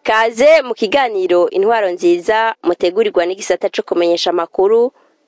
Kaze mu kiganiro intwaro nziza mutegurirwa n'igisata cyo kumenyesha amakuru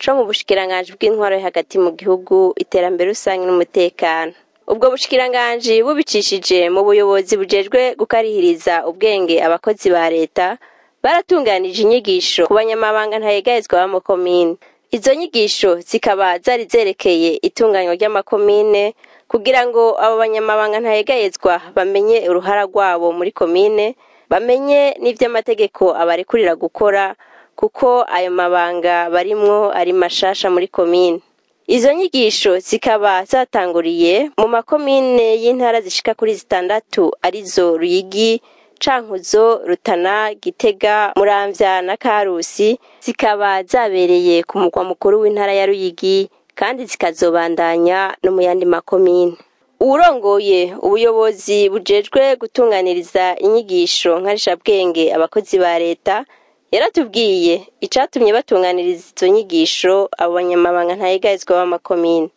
co mu bushikiranganje bw'intwaro hagati mu gihugu iterambere rusange n'umutekano. Ubwo bushikiranganje bubicishije mu buyobozi bujejwe gukarihiriza ubwenge abakozi ba leta baratunganije inyigisho ku banyamabanga ntayegayezwa mu komine. Izo nyigisho zikaba zari zerekeye itunganywa ry'amakomine kugira ngo abo banyamabanga ntayegayezwa bamenye uruhara rwabo muri komine, bamenye n'ivy'amategeko abarekurira gukora kuko ayo mabanga barimwo ari mashasha muri komine. Izo nyigisho zikaba zatanguriye mu makomine y'intara zishika kuri 6 arizo Ruyigi, Cankuzo, Rutana, Gitega, Muramvya na Karusi, zikaba zabereye ku mugwa mukuru w'intara ya Ruyigi kandi zikazobandanya no mu yandi makomine. Urongoye ubuyobozi bujejwe gutunganiriza inyigisho nkarishabwenge abakozi ba leta yaratubwiye icatumye batunganiriza izo nyigisho abo banyamabanga ntayegayezwa b'amakomine.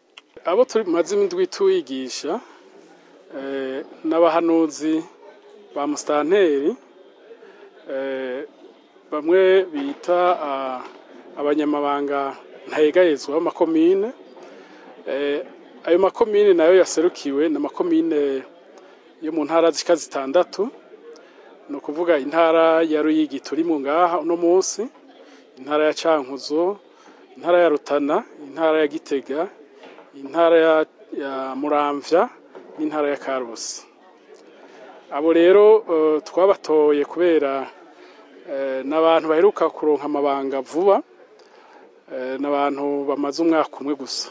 Abo turi maze indwi tuyigisha n'abahanuzi ba mustanteri, bamwe bita abanyamabanga ntayegayezwa b'amakomine. Ayo makomine nayo yaserukiwe na makomine yo mu ntara zishika 6, no kuvuga intara ya Ruyigi turi mu ngaha uno munsi, intara ya Cankuzo, intara ya Rutana, intara ya Gitega, intara ya Muramvya n'intara ya Karusi. Abo rero twabatoye kubera n'abantu baheruka kuronka amabanga vuba, n'abantu bamaze umwaka umwe gusa.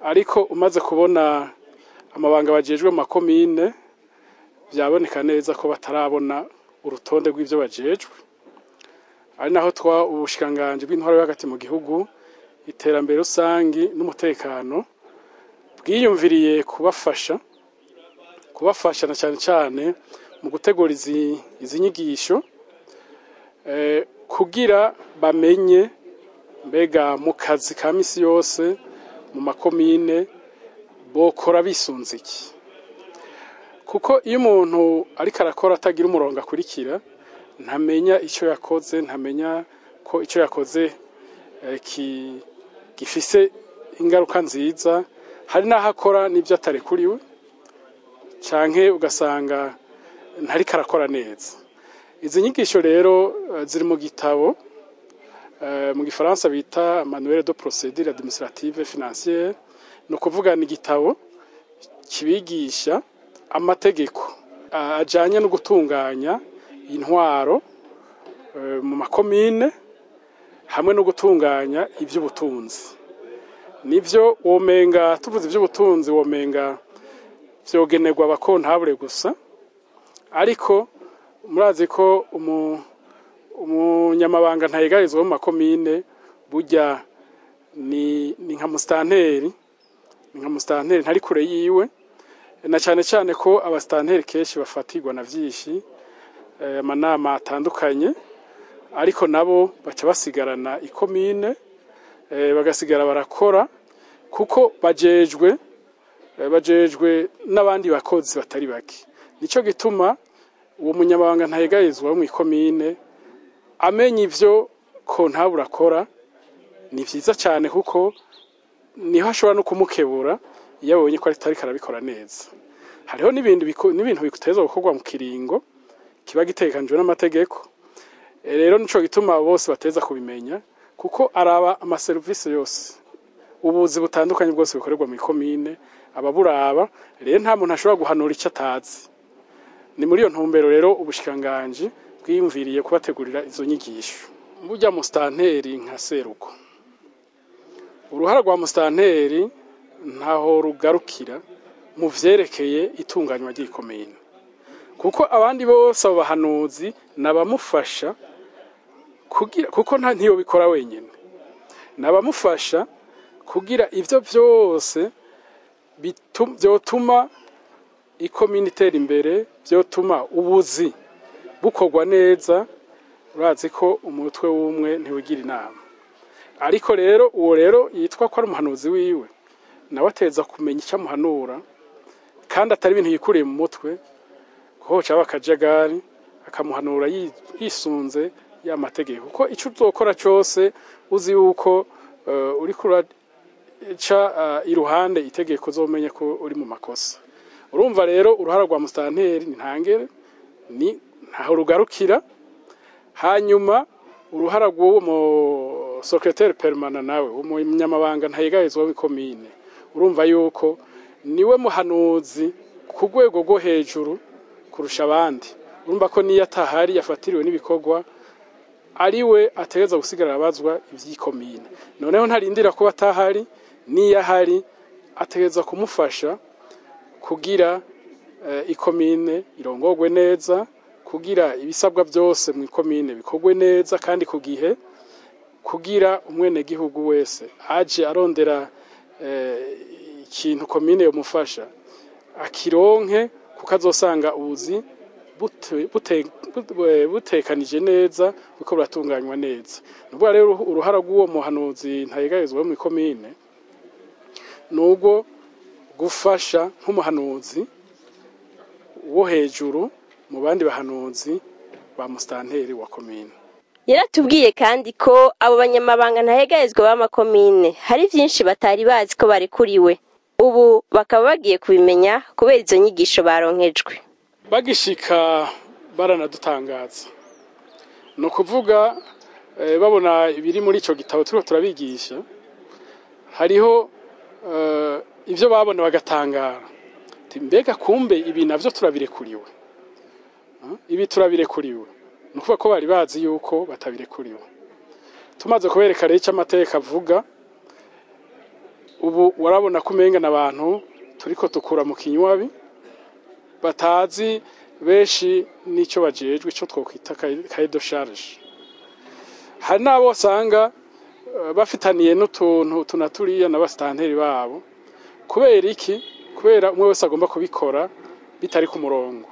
Ariko umaze kubona amabanga bajejwe mu makomine byaboneka neza ko batarabona urutonde rw'ivyo bajejwe. Ari naho ubushikanganje bw'intwaro hagati mu gihugu iterambere rusangi n'umutekano bwiyumviriye kubafasha na cyane mu gutegura izi nyigisho kugira bamenye mbega mu kazi ka misi yose mu makomine bokora bisunze iki. Kuko iyo umuntu ariko arakora atagira umurongo akurikira ntamenya icyo yakoze, ntamenya ko icyo yakoze gifise ingaruka nziza, hari naho akora n'ibyo atarekuriwe canke ugasanga ntariko arakora neza. Izi nyigisho rero ziri mu gitabo mu gifaransa bita manuel de procédure administrative financière, no kuvuga ni gitabo kibigisha amategeko ajanye no gutunganya intwaro mu makomine hamwe no gutunganya ivy'ubutunzi. Nivyo womenga tuvuze ivy'ubutunzi womenga vyogenerwa abakontabule gusa, ariko murazi ko umunyamabanga ntayegayezwa mu makomine burya ni nka mustanteri, ntari kure yiwe, na cyane ko abastanteri kenshi bafatirwa na vyinshi amanama atandukanye, ariko nabo baca basigarana ikomine, bagasigara barakora kuko bajejwe n'abandi bakozi batari bake. Nico gituma uwo munyamabanga ntayegayezwa mu ikomine amenya ivyo ko ntabura akora ni vyiza cyane, kuko niho ashobora no kumukebura iyo abonye ko atari karabikora neza. Hariho n'ibintu bikuteza gukorwa mu kiringo kiba gitekanijwe n'amategeko. Rero nico gituma bose bateza kubimenya, kuko araba amaserivisi yose, ubuzi butandukanye bwose bikorerwa mu ikomine ababuraba. Rero nta muntu ashobora guhanura icyo atazi. Ni muri iyo ntumbero rero ubushikanganje bwiyumviriye kubategurira izo nyigisho. Burya mustanteri nka seruko, uruhara rwa mustanteri ntaho rugarukira mu vyerekeye itunganywa ry'ikomine, kuko abandi bose abahanuzi nabamufasha kuko ntiyo bikora wenyine, nabamufasha kugira ivyo vyose vyotuma ikomine itera imbere, vyotuma ubuzi bukorwa neza. Urazi ko umutwe w'umwe ntiwigira inama, ariko rero uwo rero yitwa ko ari umuhanuzi wiwe, nawe ateza kumenya icyo amuhanura, kandi atari ibintu yikuriye mu mutwe, kuko caba akajagari, akamuhanura yisunze ya mategeko. Kuko icyo uzokora cyose uzi yuko uri kuraca iruhande itegeko, uzomenye ko uri mu makosa. Urumva rero uruhara rwa musitanteri ni ntangere, ntaho rugarukira. Hanyuma uruhara rw'uwo mu secrétaire permanent nawe umunyamabanga ntayegayezwa w'ikomine, urumva yuko niwe muhanuzi ku rwego rwo hejuru kurusha abandi. Urumva ko niyo atahari yafatiriwe n'ibikorwa, ariwe ategeza gusigara abazwa ivy'ikomine. Noneho ntarindira kuba atahari, niyo ahari ategeza kumufasha kugira ikomine irongorwe neza, kugira ibisabwa byose mu ikomine bikorwe neza kandi ku gihe, kugira umwenegihugu wese aje arondera ikintu komine yomufasha akironke, kuko azosanga ubuzi butekanije neza, kuko buratunganywa neza. Nubwo rero uruhara rw'uwo muhanuzi ntayegayezwa mu ikomine nubwo gufasha nk'umuhanuzi wo hejuru mu bandi bahanuzi ba musitanteri wa komine. Yaratubwiye kandi ko abo banyamabanga ntayegayezwa b'amakomine hari byinshi batari bazi ko barekuriwe, ubu bakaba bagiye kubimenya kubera izo nyigisho baronkejwe. Bagishika baranadutangaza, ni ukuvuga babona ibiri muri icyo gitabo turiko turabigisha, hariho ibyo babona bagatangara, mbega kumbe ibi navyo turabirekuriwe, ibi turabirekuriwe. Ni ukuvuga ko bari bazi yuko batabirekuriwe. Tumaze kubereka rero icyo amateka avuga, ubu warabona ko umenga n'abantu turiko tukura mu kinywabi, batazi benshi n'icyo bajejwe, icyo twokwita cahier de charge. Hari n'abo usanga bafitaniye n'utuntu tunaturiya n'abasitanteri babo. Kubera iki? Kubera umwe wese agomba kubikora bitari ku murongo.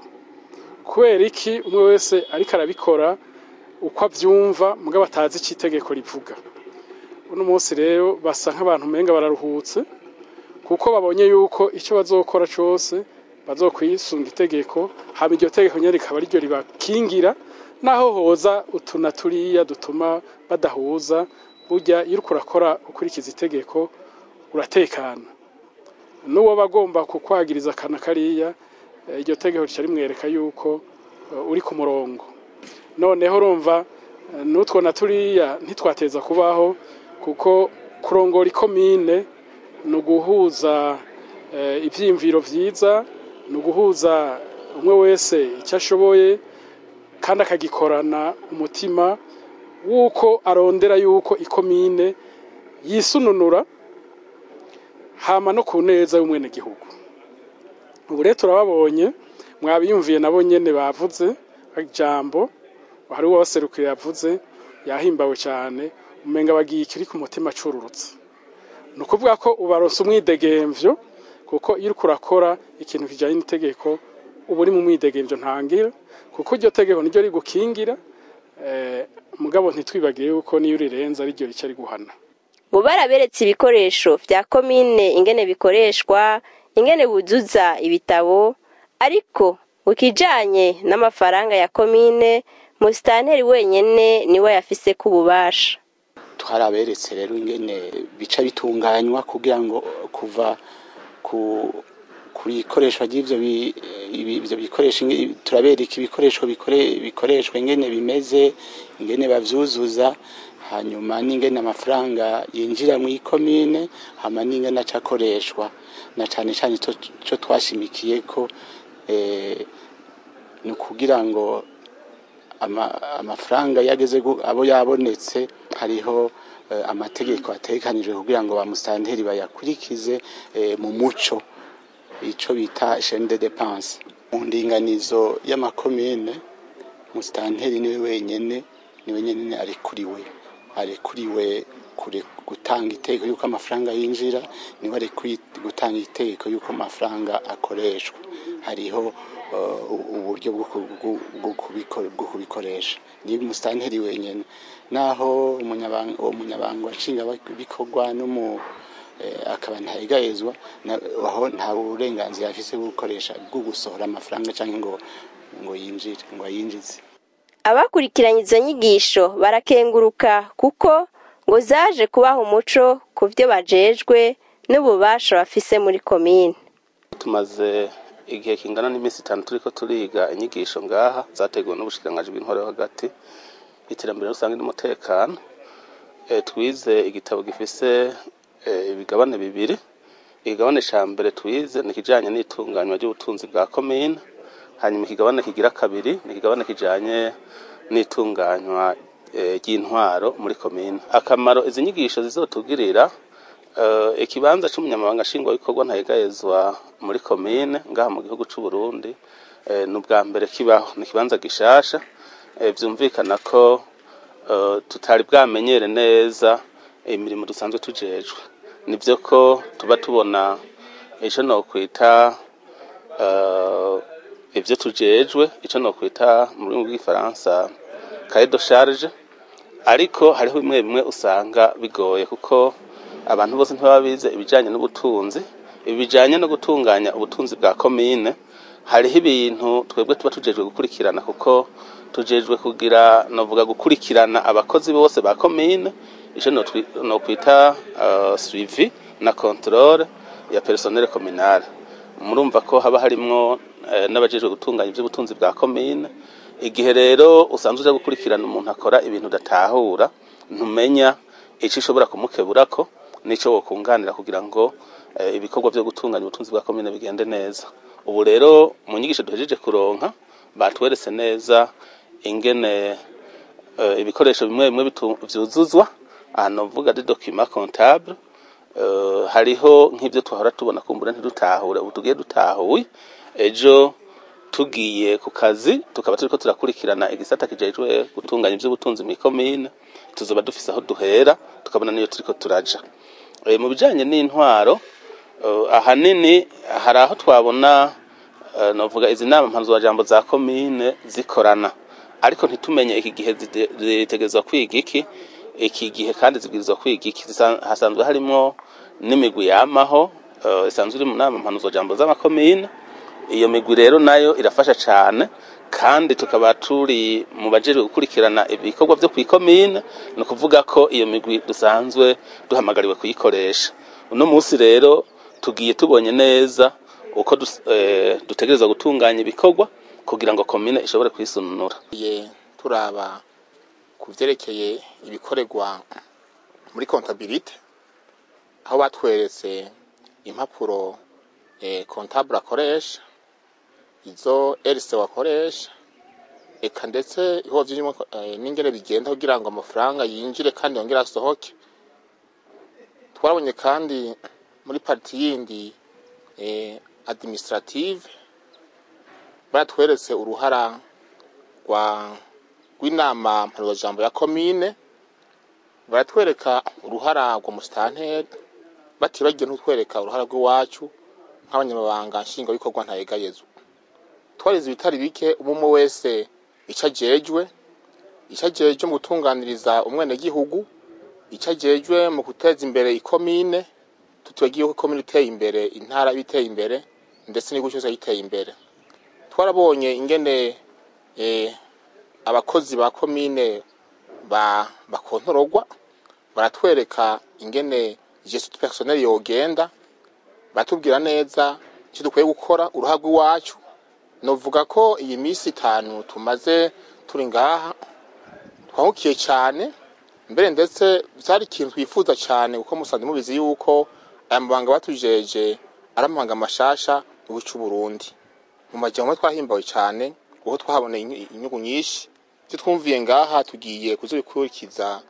Kubera iki? Umwe wese ariko arabikora uko avyumva, mugabo batazi icyo itegeko rivuga. Uno munsi rero basa nk'abantu umenga bararuhutse, kuko babonye yuko icyo bazokora cyose bazokwisunga itegeko, hama iryo tegeko nyene rikaba ariryo ribakingira, naho hoza utunaturiya dutuma badahuza. Burya iyo uriko urakora ukurikiza itegeko uratekana, n'uwo bagomba kukwagiriza akana kariya, iryo tegeko rica rimwereka yuko uri ku murongo. Noneho urumva n'utwo naturiya ntitwateza kubaho, kuko kurongora ikomine ni uguhuza ivyiyumviro vyiza, ni uguhuza umwe wese icyo ashoboye, kandi akagikorana umutima wuko arondera yuko ikomine yisununura, hama no ku neza y'umwenegihugu. Ubu rero turababonye, mwabiyumviye nabo nyene bavuze ijambo, hari uwaserukiye yavuze, yahimbawe cyane, umenga bagiye ikiri ku mutima cururutse. Ni ukuvuga ko ubaronse umwidegemvyo, kuko iyo uriko urakora ikintu kijanye n'itegeko uba uri mu mwidegemvyo ntangira, kuko iryo tegeko niryo rigukingira, mugabo ntitwibagire yuko niyo urirenza ariryo rica riguhana. Bo baraberetse ibikoresho vya komine ingene bikoreshwa, ingene buzuza ibitabo, ariko ukijanye n'amafaranga ya komine musitanteri wenyene niwe yafise ku bubasha. Twaraberetse rero ingene bica bitunganywa kugira ngo kuva kuri ikoreshwa ry'ivyo bikoresho, turabereka ibikoresho bikoreshwa ingene bimeze, ingene bavyuzuza, hanyuma n'ingene amafaranga yinjira mu ikomine, hama n'ingene acakoreshwa. Na cane cane cyo twashimikiye ko ni kugira ngo amafaranga yageze abo yabonetse, hariho amategeko ategekanijwe kugira ngo bamusitanteri bayakurikize mu muco, ico bita chaîne de dépenses. Mu ndinganizo y'amakomine musitanteri niwe wenyene niwe nyene arekuriwe gutanga itegeko yuko amafaranga yinjira, niwe ari gutanga itegeko yuko amafaranga akoreshwa. Hariho uburyo bwo kubikoresha. Ni musitanteri wenyene, naho umunyabanga washinga bikorwa akaba Nteyegayezwa, aho nta burenganzira afise bwo gukoresha bwo gusohora amafaranga canke ngo ayinjize. Abakurikiranye izo nyigisho barakenguruka kuko ngo zaje kubaha umuco ku byo bajejwe n'ububasha bafise muri komine. Tumaze igihe kingana n'iminsi 5 turiko turiga inyigisho ngaha zateguwe n'ubushikiranganji bw'intwaro hagati, iterambere rusange n'umutekano. Twize igitabo gifise ibigabane bibiri. Igabane ca mbere twize ni kijanye n'itunganywa ry'ubutunzi bwa komine, hanyuma ikigabane kigira kabiri ni ikigabane kijanye n'itunganywa ry'intwaro muri komine. Akamaro izi nyigisho zizotugirira, ikibanza c'umunyamabanga nshingwabikorwa Nteyegayezwa muri komine ngaha mu gihugu c'u Burundi n'ubwa mbere kibaho, ni ikibanza gishasha. Vyumvikana ko tutari bwamenyere neza imirimo dusanzwe tujejwe. Nivyo ko tuba tubona ico no kwita ivyo tujejwe, ico no kwita mu rurimi rw'igifaransa cahier de charge, ariko hariho bimwe usanga bigoye kuko abantu bose ntibabize ibijanye n'ubutunzi, ibijanye no gutunganya ubutunzi bwa komine. Hariho ibintu twebwe tuba tujejwe gukurikirana, kuko tujejwe kugira novuga gukurikirana abakozi bose ba komine, ico no kwita suivi na contrôle ya personnel communal. Murumva ko haba harimwo n'abajejwe gutunganya ivy'ubutunzi bwa komine. Igihe rero usanzwe uje gukurikirana umuntu akora ibintu udatahura, ntumenya ico ishobora kumukeburako nico wokunganira kugira ngo ibikorwa byo gutunganya ubutunzi bwa komine bigende neza. Ubu rero mu nyigisho duhejeje kuronka batweretse neza ingene ibikoresho bimwe vyuzuzwa, novuga de document comptable. Hariho nk'ivyo twahora tubona kumbura ntidutahure, ubu tugiye dutahuye. Ejo tugiye ku kazi tukaba turiko turakurikirana igisata kijejwe gutunganya ivy'ubutunzi mu komine, tuzoba dufise aho duhera tukabona niyo turiko turaja. Mu bijanye n'intwaro, ahanini hari aho twabona novuga izi nama mpanuzwajambo za komine zikorana, ariko ntitumenye iki gihe zitegerezwa kwiga iki gihe kandi zibwirizwa kwiga iki. Hasanzwe harimo n'imigwi yamaho isanzwe iri mu nama mpanuzwajambo z'amakomine. Iyo migwi rero nayo irafasha cane, kandi tukaba turi mu bajejwe gukurikirana ibikorwa byo kwikomine, no kuvuga ko iyo migwi dusanzwe duhamagariwe kuyikoresha. Uno munsi rero tugiye tubonye neza uko dutegereza gutunganya ibikorwa kugira ngo komine ishobore kwisununura. Turaba kuvyerekeye ibikorerwa muri comptabilité, aho batweretse impapuro comptable akoresha, izo RC wakoresha, eka ndetse iho vyirimo n'ingene bigenda kugira ngo amafaranga yinjire kandi yongera asohoke. Twarabonye kandi muri parti yindi administrative batweretse uruhara rw'inama mpanuzwajambo ya komine, baratwereka uruhara rwa musitanteri, batibagiye n'utwereka uruhara rw'iwacu nk'abanyamabanga nshingwabikorwa Nteyegayezwa. Twarize ibitari bike, umwe wese ico ajejwe mu gutunganiriza umwenegihugu, ico ajejwe mu guteza imbere ikomine. Tutibagiye ko komine iteye imbere, intara biteye imbere, ndetse n'igihugu cyose giteye imbere. Twarabonye ingene abakozi ba komine bakontorogwa, baratwereka ingene gestion personnel yogenda, batubwira neza icyo dukwiye gukora, uruhara rw'iwacu. Novuga ko iyi minsi 5 tumaze turi ngaha twahukiye cyane, mbere ndetse byari ikintu twifuza cyane, kuko musanze mubizi yuko aya mabanga batujeje aramabanga mashasha mu cy'u Burundi. Mu majyamo twahimbawe cyane kuko twahaboneye inyungu nyinshi. Twumviye ngaha tugiye kuzubikurikiza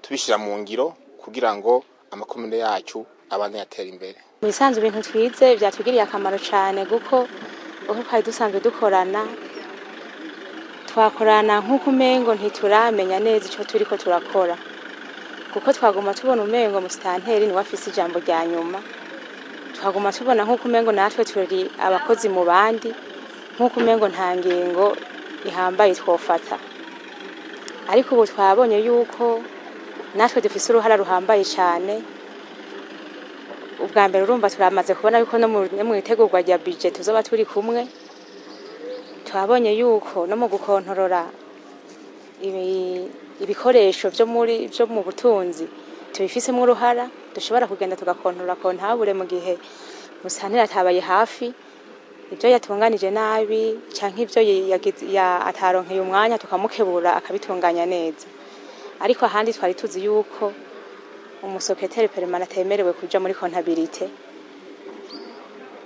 tubishira mu ngiro kugira ngo amakomune yacu abane yatera imbere. Mu bisanzwe ibintu twize byatugiriye akamaro cyane, kuko uko twari dusanzwe dukorana twakorana nk'uko umengo ntituramenya neza icyo turiko turakora, kuko twaguma tubona umengo musitanteri niwe afise ijambo rya nyuma, twaguma tubona nk'uko umengo natwe turi abakozi mu bandi, nk'uko umengo nta ngingo ihambaye twofata. Ariko ubu twabonye yuko natwe dufise uruhara ruhambaye cyane. Ubwa mbere urumva turamaze kubona yuko no mu itegurwa rya budget tuzoba turi kumwe, twabonye yuko no mu gukontorora ibikoresho byo mu butunzi tubifisemo uruhara, dushobora kugenda tugakontorora kontabure mu gihe musantira atabaye hafi, ibyo yatunganije nabi canke ibyo ataronkeye umwanya tukamukebura akabitunganya neza. Ariko ahandi twari tuzi yuko umusekreteri permanent atemerewe kuja muri kontabilite,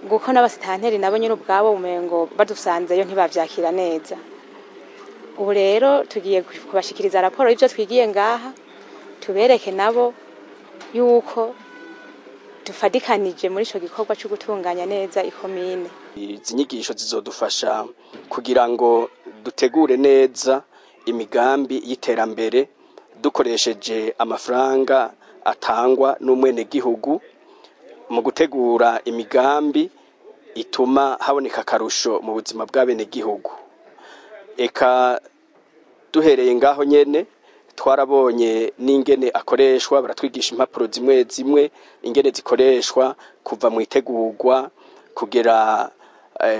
guko n'abasitanteri nabo nyine ubwabo umengo badusanzeyo ntibavyakira neza. Ubu rero tugiye kubashikiriza raporo y'ivyo twigiye ngaha, tubereke nabo yuko dufadikanije muri ico gikorwa cyo gutunganya neza ikomine. Izi nyigisho zizodufasha kugira ngo dutegure neza imigambi y'iterambere dukoresheje amafaranga atangwa n'umwene gihugu mu gutegura imigambi ituma haboneka akarusho mu buzima bw'abene gihugu. Eka duhereye ngaho nyene twarabonye n'ingene akoreshwa, baratwigisha impapuro zimwe zimwe ingene zikoreshwa kuva mu itegurwa kugera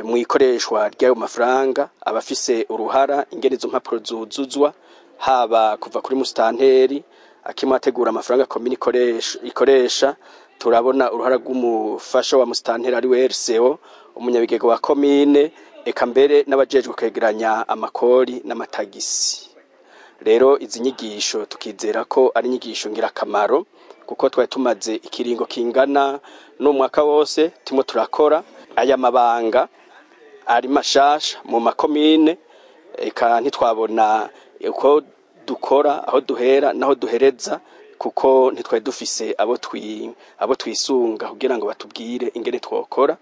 mu ikoreshwa ry'ayo mafaranga, abafise uruhara ingene izo mpapuro zuzuzwa, haba kuva kuri musitanteri akimategura amafaranga komine ikoresha. Turabona uruhara rw'umufasha wa musitanteri ari we RCO, umunyabigega wa komine, eka mbere n'abajejwe kwegeranya amakori n'amatagisi. Rero izi nyigisho tukizera ko ari nyigisho ngirakamaro, kuko twari tumaze ikiringo kingana n'umwaka wose timo turakora aya mabanga ari mashasha mu makomine, eka ntitwabona uko dukora aho duhera naho duhereza, kuko ntitwari dufise abo twisunga kugira ngo batubwire ingene twokora.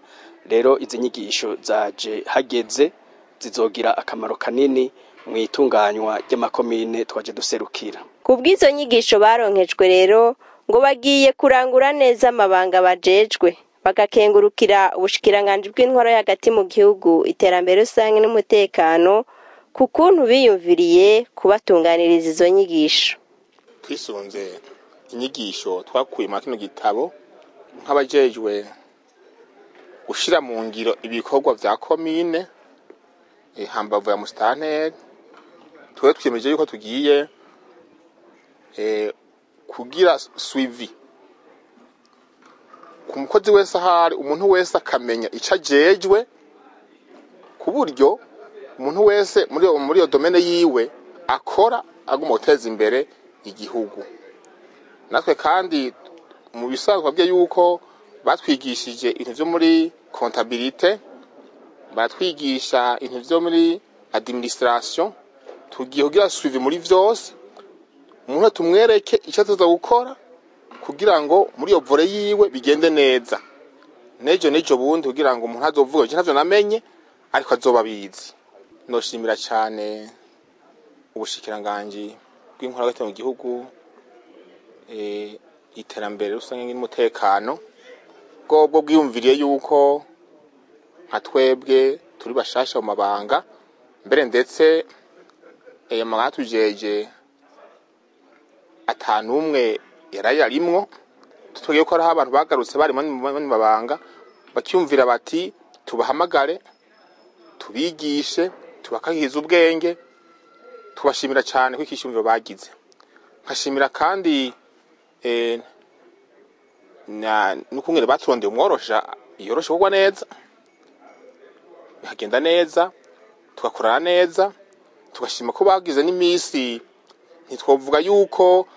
Rero izi nyigisho zaje hageze zizogira akamaro kanini mu itunganywa ry'amakomine twaje duserukira. Kubw'izo nyigisho baronkejwe rero ngo bagiye kurangura neza amabanga bajejwe, bagakengurukira ubushikiranganje bw'intwaro hagati mu gihugu, iterambere rusange n'umutekano, ku kuntu biyumviriye kubatunganiriza izo nyigisho. Twisunze inyigisho twakuye mu kino gitabo nk'abajejwe gushira mu ngiro ibikorwa vya komine hambavu ya musitanteri, twe twiyemeje yuko tugiye kugira suivi ku mukozi wese ahari, umuntu wese akamenya ico ajejwe, ku buryo umuntu wese muri iyo domene yiwe akora aguma guteza imbere igihugu. Natwe kandi mu bisanzwe bye yuko batwigishije ibintu vyo muri comptabilité, batwigisha ibintu vyo muri administration, tugiye kugira suivi muri vyose, umuntu tumwereke icyo tuza gukora kugira ngo muri iyo vore yiwe bigende neza. Nejo bundi kugira ngo umuntu azovuga icyo ntavyo namenye ariko azoba bizi. Noshimira cyane ubushikiranganje bw'inkora hagati mu gihugu, iterambere rusange n'umutekano, bwo bwiyumviriye yuko nka twebwe turi bashasha mu mabanga, mbere ndetse amabanga tujeje atanumwe yararimwo, tutogiye ko ari abantu bagarutse bari mu mabanga bacyumvira bati tubahamagare tubigishe tubakahiza ubwenge. Tubashimira cyane ko ikishumviro bagize. Nkashimira kandi n'ukungere baturondeye umworosha yoroshe kugwa neza, bihagenda neza, tugakorana neza, tugashima ko bagize n'imisi ntitwovuga yuko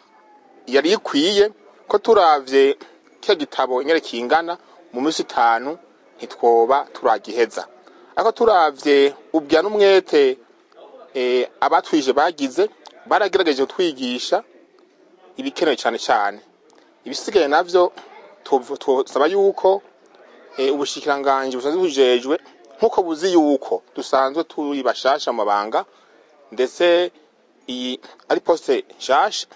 yari ikwiye, ko turavye cya gitabo ingere kingana mu minsi 5 ntitwoba turagiheza. Ako turavye ubya n'umwete abatwije bagize, baragerageje twigisha ibikenewe cyane cyane. Ibisigaye navyo tuzaba yuko ubushikiranganje busanzwe bujejwe nkuko buzi yuko dusanzwe turi bashasha mabanga, ndetse iyi ari poste nshasha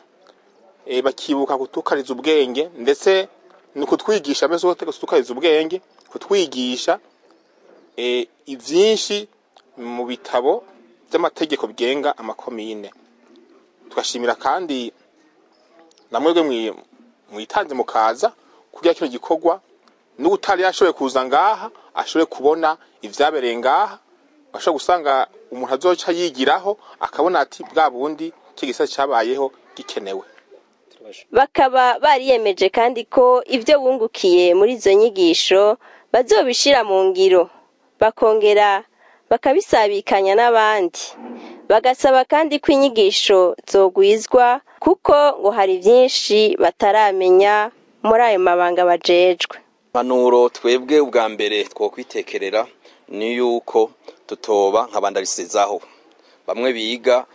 bakibuka kutukariza ubwenge ndetse ni kutwigisha mbese kutukariza ubwenge kutwigisha ivyinshi mu bitabo by'amategeko bigenga amakomine. Tugashimira kandi namwebwe mwitanze mukaza kugira kino gikorwa n'utari yashoboye kuza ngaha ashoboye kubona ivyabereye ngaha, ashobora gusanga umuntu azoca yigiraho akabona ati bwa bundi kigisa cyabayeho gikenewe. Bakaba bariyemeje kandi ko ivyo bungukiye muri izo nyigisho bazobishira mu ngiro bakongera bakabisabikanya n'abandi. Bagasaba kandi ko inyigisho zogwizwa kuko ngo hari byinshi bataramenya muri ayo mabanga bajejwe. Manuro twebwe ubwa mbere twokwitekerera ni yuko tutoba nk'abandarisezaho bamwe biga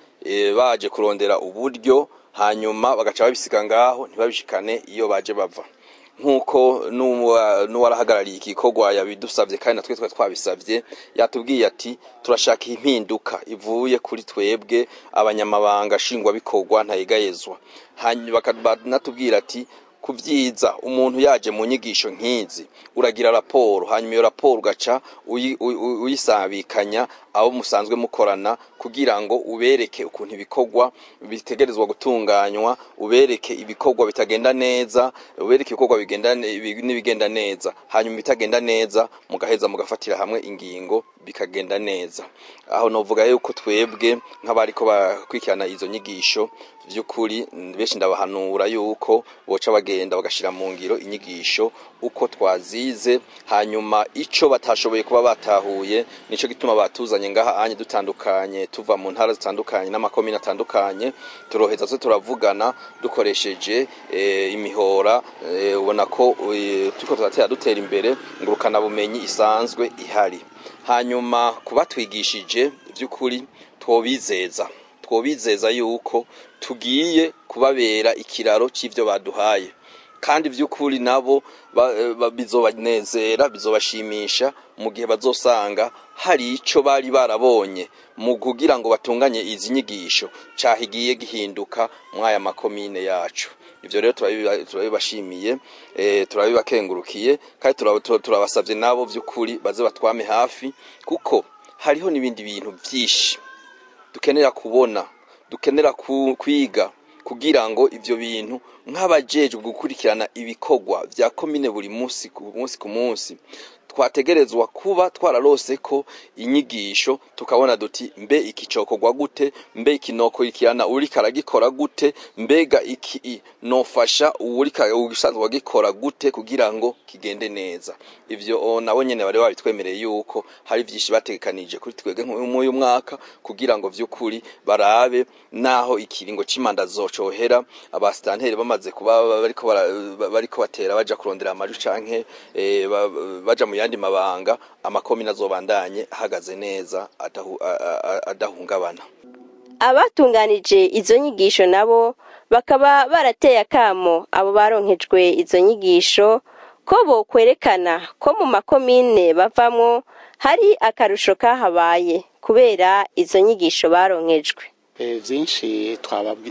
baje kurondera uburyo hanyuma bagaca babisiga ngaho ntibabishikane iyo baje bava nkuko nuwarahagarariye igikorwa yabidusavye kandi natwe twabisavye yatubwiye ati turashaka impinduka ivuye kuri twebwe abanyamabanga shingwa bikorwa Nteyegayezwa. Hanyuma bakanatubwira ati kuvyiza umuntu yaje mu nyigisho nkizi uragira raporo hanyuma iyo raporo ugaca uyisabikanya abo musanzwe mukorana kugira ngo ubereke ukuntu ibikorwa bitegerezwa gutunganywa, ubereke ibikorwa bitagenda neza, ubereke ibikorwa bigenda neza, hanyuma bitagenda neza mugaheza mugafatira hamwe ingingo bikagenda neza. Aho novuga yuko twebwe nk'abariko bakwikirana izo nyigisho vy'ukuri benshi ndabahanura yuko boca bagenda bagashira mu ngiro inyigisho uko twazize, hanyuma ico batashoboye kuba batahuye nico gituma batuzanye ngaha anye dutandukanye tuva mu ntara zitandukanye n'amakomine atandukanye, turoheza zo turavugana dukoresheje imihora ubona ko tuko dutera imbere ngurukana bumenyi isanzwe ihari. Hanyuma kubatwigishije vy'ukuri twobizeza yuko tugiye kubabera ikiraro c'ivyo baduhaye, kandi vy'ukuri nabo bizobanezera bizobashimisha mu gihe bazosanga hari ico bari barabonye mu kugira ngo batunganye izi nyigisho cahigiye gihinduka mwaya makomine yacu. Ivyo rero turabibashimiye turabibakengurukiye kandi turabasavye nabo vy'ukuri baze batwame hafi kuko hariho nibindi bintu vyinshi dukenera kubona, dukenera kwiga kugira ngo ivyo bintu nk'abajejwe gukurikirana ibikorwa vya komine buri munsi ku munsi twategerezwa kuba twararose ko inyigisho tukabona duti mbe ikicokorwa gute, mbe ikinoko ikirana uri karagikora gute, mbega iki nofasha uri ugisanzwe wagikora gute kugira ngo kigende neza. Ivyo nabo nyene bari babitwemereye yuko hari vyinshi bategekanije kuri twege nk'uyu mwaka kugira ngo vy'ukuri barabe naho ikiringo c'imanda zocohera abastanteri bamaze kuba bariko batera baja kurondera amaju canke baja mu yandi mabanga amakomine azobandanye ahagaze neza adahungabana. Abatunganije izo nyigisho nabo bakaba barateye akamo abo baronkejwe izo nyigisho ko bokwerekana ko mu makomine bavamwo hari akarusho kahabaye kubera izo nyigisho baronkejwe. Vyinshi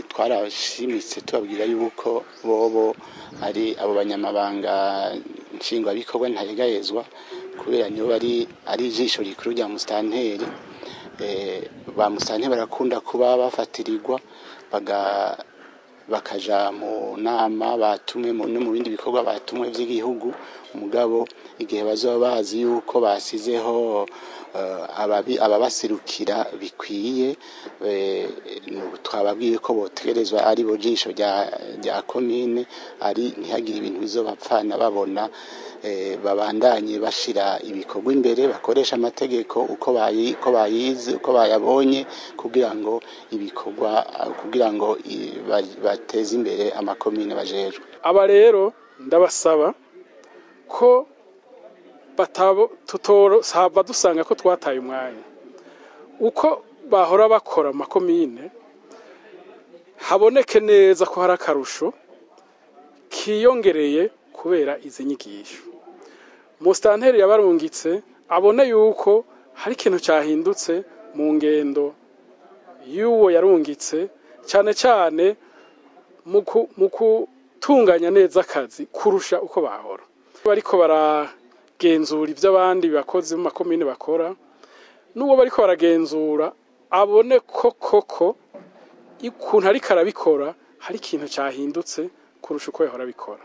twarashimitse tubabwira yuko bobo ari abo banyamabanga nshingwa bikorwa Nteyegayezwa kubera nibo ari ijisho rikuru rya mustanteri. Ba mustanteri barakunda kuba bafatirirwa bakaja mu nama batumwe no mu bindi bikorwa batumwe vy'igihugu umugabo igihe bazoba bazi yuko basizeho ababasirukira bikwiye twababwiye ko botegerezwa ari bo jisho rya komine ari ntihagire ibintu bizobapfana babona babandanye bashira ibikorwa imbere bakoresha amategeko uko bayize uko bayabonye kugira ngo ibikorwa kugira ngo bateze imbere amakomine bajejwe. Aba rero ndabasaba ko tutoro dusanga ko twataye umwanya uko bahora bakora amakomine haboneke neza ko hari akarusho kiyongereye kubera izi nyigisho. Mustanteri yabarungitse abone yuko hari ikintu cyahindutse mu ngendo y'uwo yarungitse cyane cyane mu gutunganya neza akazi kurusha uko bahora bariko baragenzura ibyo abandi bakozi mu makomine bakora n'uwo bariko baragenzura abone koko ukuntu ariko arabikora hari ikintu cyahindutse kurusha uko yahora abikora.